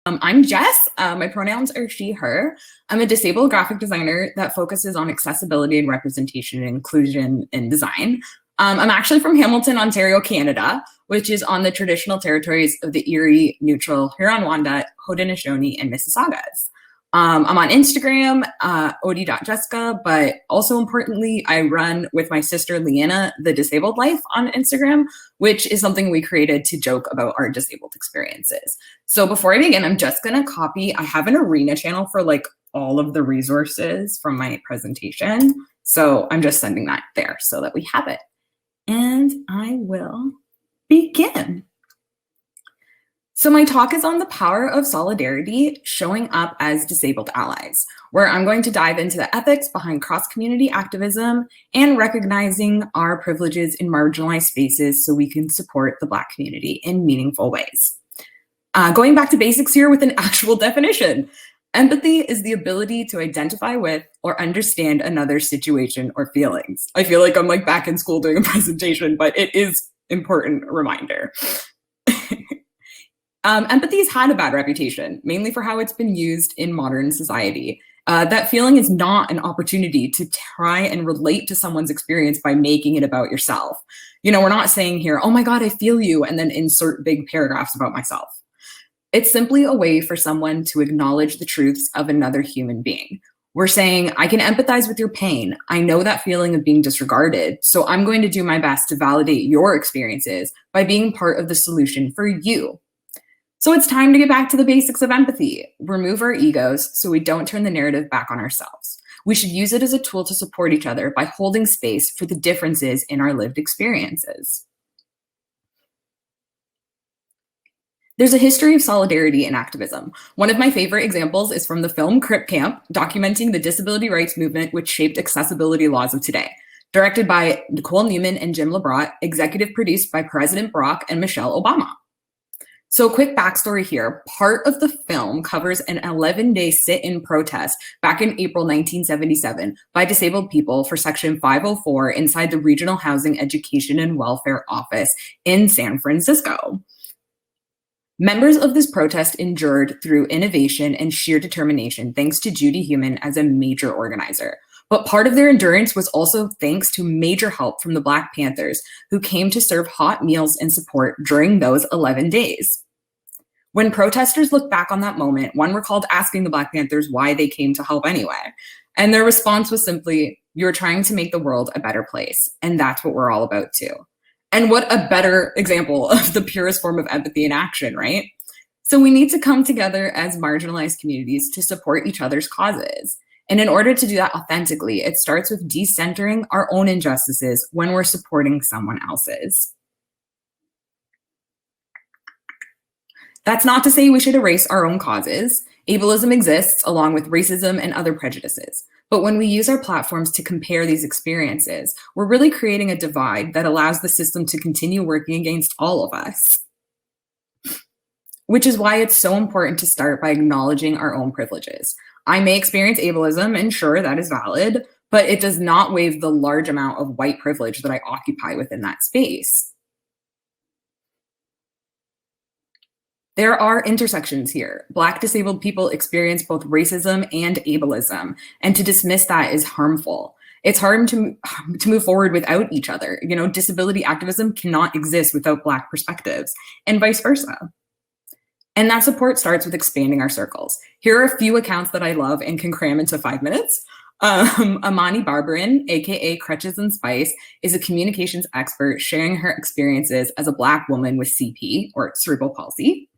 I'm Jess. My pronouns are she, her. I'm a disabled graphic designer that focuses on accessibility and representation and inclusion in design. I'm actually from Hamilton, Ontario, Canada, which is on the traditional territories of the Erie, Neutral, Huron-Wendat, Haudenosaunee, and Mississaugas. I'm on Instagram, Oddi.Jessica, but also importantly, I run with my sister Leanna, The Disabled Life on Instagram, which is something we created to joke about our disabled experiences. So before I begin, I'm just gonna I have an arena channel for like all of the resources from my presentation. So I'm just sending that there so that we have it. And I will begin. So my talk is on the power of solidarity showing up as disabled allies, where I'm going to dive into the ethics behind cross-community activism and recognizing our privileges in marginalized spaces so we can support the Black community in meaningful ways. Going back to basics here with an actual definition. Empathy is the ability to identify with or understand another's situation or feelings. I feel like I'm like back in school doing a presentation, but it is an important reminder. Empathy has had a bad reputation, mainly for how it's been used in modern society. That feeling is not an opportunity to try and relate to someone's experience by making it about yourself. You know, we're not saying here, oh my God, I feel you, and then insert big paragraphs about myself. It's simply a way for someone to acknowledge the truths of another human being. We're saying, I can empathize with your pain. I know that feeling of being disregarded, so I'm going to do my best to validate your experiences by being part of the solution for you. So it's time to get back to the basics of empathy, remove our egos so we don't turn the narrative back on ourselves. We should use it as a tool to support each other by holding space for the differences in our lived experiences. There's a history of solidarity and activism. One of my favorite examples is from the film Crip Camp, documenting the disability rights movement which shaped accessibility laws of today. Directed by Nicole Newman and Jim Labrotte, executive produced by President Barack and Michelle Obama. So quick backstory here, part of the film covers an 11-day sit-in protest back in April 1977 by disabled people for Section 504 inside the Regional Housing, Education, and Welfare Office in San Francisco. Members of this protest endured through innovation and sheer determination thanks to Judy Heumann as a major organizer. But part of their endurance was also thanks to major help from the Black Panthers, who came to serve hot meals and support during those 11 days. When protesters look back on that moment, one recalled asking the Black Panthers why they came to help anyway. And their response was simply, you're trying to make the world a better place. And that's what we're all about too. And what a better example of the purest form of empathy in action, right? So we need to come together as marginalized communities to support each other's causes. And in order to do that authentically, it starts with decentering our own injustices when we're supporting someone else's. That's not to say we should erase our own causes. Ableism exists along with racism and other prejudices. But when we use our platforms to compare these experiences, we're really creating a divide that allows the system to continue working against all of us. Which is why it's so important to start by acknowledging our own privileges. I may experience ableism, and sure, that is valid, but it does not waive the large amount of white privilege that I occupy within that space. There are intersections here. Black disabled people experience both racism and ableism, and to dismiss that is harmful. It's hard to move forward without each other. You know, disability activism cannot exist without Black perspectives, and vice versa. And that support starts with expanding our circles. Here are a few accounts that I love and can cram into 5 minutes. Amani Barbarin, AKA Crutches and Spice, is a communications expert sharing her experiences as a Black woman with CP, or cerebral palsy.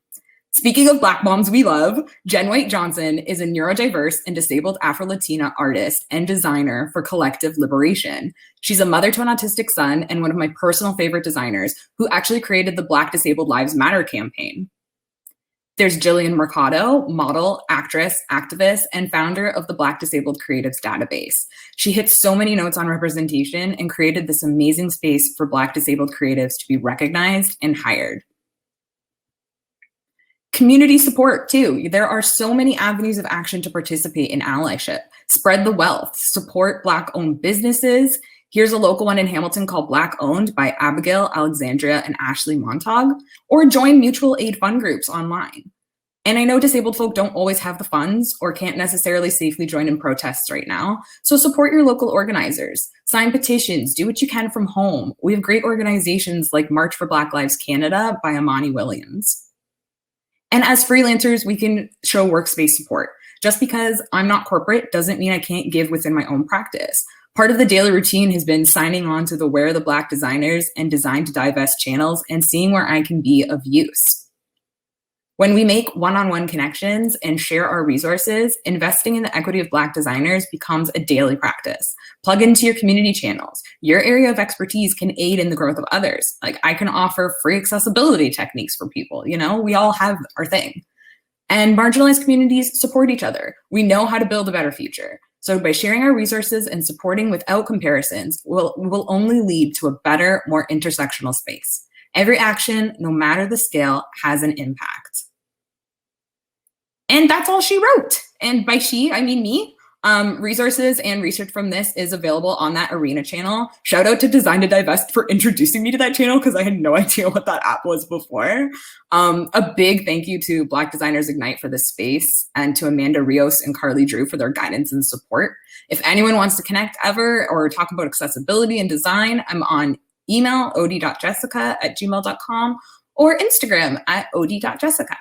Speaking of Black moms we love, Jen White Johnson is a neurodiverse and disabled Afro-Latina artist and designer for Collective Liberation. She's a mother to an autistic son and one of my personal favorite designers who actually created the Black Disabled Lives Matter campaign. There's Jillian Mercado, model, actress, activist, and founder of the Black Disabled Creatives Database. She hits so many notes on representation and created this amazing space for Black disabled creatives to be recognized and hired. Community support too. There are so many avenues of action to participate in allyship. Spread the wealth, support Black-owned businesses. Here's a local one in Hamilton called Black Owned by Abigail, Alexandria, and Ashley Montag, or join mutual aid fund groups online. And I know disabled folk don't always have the funds or can't necessarily safely join in protests right now. So support your local organizers, sign petitions, do what you can from home. We have great organizations like March for Black Lives Canada by Amani Williams. And as freelancers, we can show workspace support. Just because I'm not corporate doesn't mean I can't give within my own practice. Part of the daily routine has been signing on to the Where Are the Black Designers and Design to Divest channels and seeing where I can be of use. When we make one-on-one connections and share our resources, investing in the equity of Black designers becomes a daily practice. Plug into your community channels. Your area of expertise can aid in the growth of others. Like, I can offer free accessibility techniques for people, we all have our thing. And marginalized communities support each other. We know how to build a better future. So by sharing our resources and supporting without comparisons, will only lead to a better, more intersectional space. Every action, no matter the scale, has an impact. And that's all she wrote. And by she, I mean me. Resources and research from this is available on that Arena channel. Shout out to Design to Divest for introducing me to that channel because I had no idea what that app was before. A big thank you to Black Designers Ignite for this space and to Amanda Rios and Carly Drew for their guidance and support. If anyone wants to connect ever or talk about accessibility and design, I'm on email, oddi.jessica@gmail.com or Instagram @oddi.jessica.